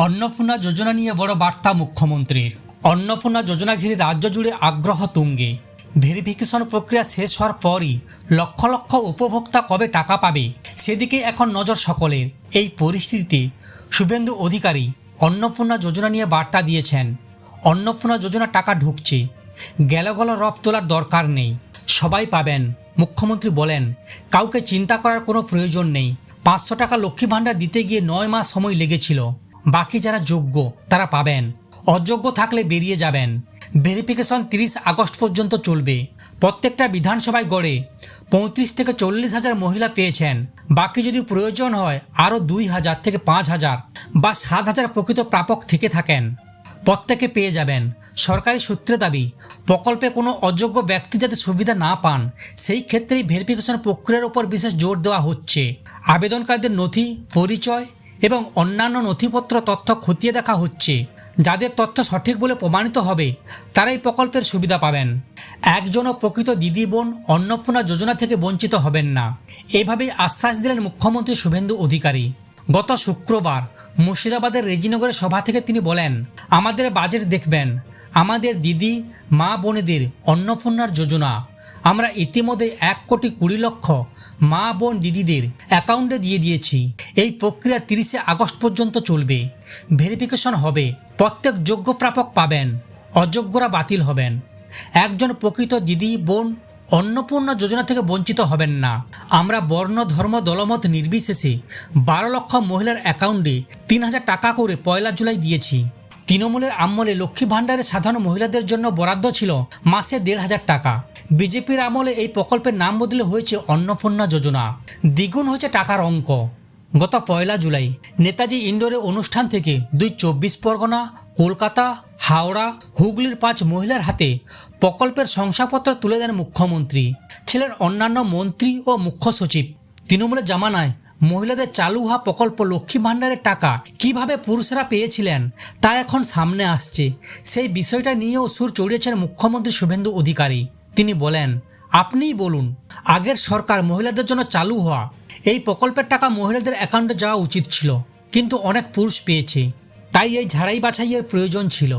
অন্নপূর্ণা যোজনা নিয়ে বড় বার্তা মুখ্যমন্ত্রীর। অন্নপূর্ণা যোজনা ঘিরে রাজ্য জুড়ে আগ্রহ তুঙ্গে। ভেরিফিকেশন প্রক্রিয়া শেষ হওয়ার পরই লক্ষ লক্ষ উপভোক্তা কবে টাকা পাবে সেদিকে এখন নজর সকলের। এই পরিস্থিতিতে শুভেন্দু অধিকারী অন্নপূর্ণা যোজনা নিয়ে বার্তা দিয়েছেন। অন্নপূর্ণা যোজনা টাকা ঢুকছে, গেল রফ তোলার দরকার নেই, সবাই পাবেন। মুখ্যমন্ত্রী বলেন, কাউকে চিন্তা করার কোনো প্রয়োজন নেই। 500 টাকা লক্ষ্মী ভাণ্ডার দিতে গিয়ে 9 মাস সময় লেগেছিল। বাকি যারা যোগ্য তারা পাবেন, অযোগ্য থাকলে বেরিয়ে যাবেন। ভেরিফিকেশন 30 আগস্ট পর্যন্ত চলবে। প্রত্যেকটা বিধানসভায় গড়ে 35 থেকে 40 হাজার মহিলা পেয়েছেন। বাকি যদি প্রয়োজন হয় আরও 2000 থেকে 5000 বা 7000 প্রকৃত প্রাপক থেকে থাকেন, প্রত্যেকে পেয়ে যাবেন। সরকারি সূত্রে দাবি, প্রকল্পে কোনো অযোগ্য ব্যক্তি যাতে সুবিধা না পান সেই ক্ষেত্রেই ভেরিফিকেশন প্রক্রিয়ার উপর বিশেষ জোর দেওয়া হচ্ছে। আবেদনকারীদের নথি, পরিচয় এবং অন্যান্য নথিপত্র তথ্য খতিয়ে দেখা হচ্ছে। যাদের তথ্য সঠিক বলে প্রমাণিত হবে তারাই প্রকল্পের সুবিধা পাবেন। একজনও প্রকৃত দিদি বোন অন্নপূর্ণা যোজনা থেকে বঞ্চিত হবেন না, এভাবেই আশ্বাস দিলেন মুখ্যমন্ত্রী শুভেন্দু অধিকারী। গত শুক্রবার মুর্শিদাবাদের রেজিনগরের সভা থেকে তিনি বলেন, আমাদের বাজেট দেখবেন, আমাদের দিদি মা বোনেদের অন্নপূর্ণার যোজনা আমরা ইতিমধ্যে 1,20,00,000 মা বোন দিদিদের অ্যাকাউন্টে দিয়ে দিয়েছি। এই প্রক্রিয়া 30 আগস্ট পর্যন্ত চলবে। ভেরিফিকেশন হবে, প্রত্যেক যোগ্য প্রাপক পাবেন, অযোগ্যরা বাতিল হবেন। একজন প্রকৃত দিদি বোন অন্নপূর্ণা যোজনা থেকে বঞ্চিত হবেন না। আমরা বর্ণ ধর্ম দলমত নির্বিশেষে 12 লক্ষ মহিলার অ্যাকাউন্টে 3000 টাকা করে 1 জুলাই দিয়েছি। তৃণমূলের আমলে লক্ষ্মী ভাণ্ডারে সাধারণ মহিলাদের জন্য বরাদ্দ ছিল মাসে 1500 টাকা। বিজেপির আমলে এই প্রকল্পের নাম বদলে হয়েছে অন্নপূর্ণা যোজনা। দ্বিগুণ হয়েছে টাকার অঙ্ক। গত 1 জুলাই নেতাজি ইন্ডোরে অনুষ্ঠান থেকে 2 24 পরগনা, কলকাতা, হাওড়া, হুগলির 5 মহিলার হাতে প্রকল্পের শংসাপত্র তুলে দেন মুখ্যমন্ত্রী। ছিলেন অন্যান্য মন্ত্রী ও মুখ্য সচিব। তৃণমূলের জামানায় মহিলাদের চালু হওয়া প্রকল্প লক্ষ্মী ভাণ্ডারের টাকা কিভাবে পুরুষরা পেয়েছিলেন তা এখন সামনে আসছে। সেই বিষয়টা নিয়েও সুর চড়িয়েছেন মুখ্যমন্ত্রী শুভেন্দু অধিকারী। তিনি বলেন, আপনিই বলুন, আগের সরকার মহিলাদের জন্য চালু হওয়া এই প্রকল্পের টাকা মহিলাদের অ্যাকাউন্টে যাওয়া উচিত ছিল, কিন্তু অনেক পুরুষ পেয়েছে, তাই এই ঝাড়াই বাছাইয়ের প্রয়োজন ছিল।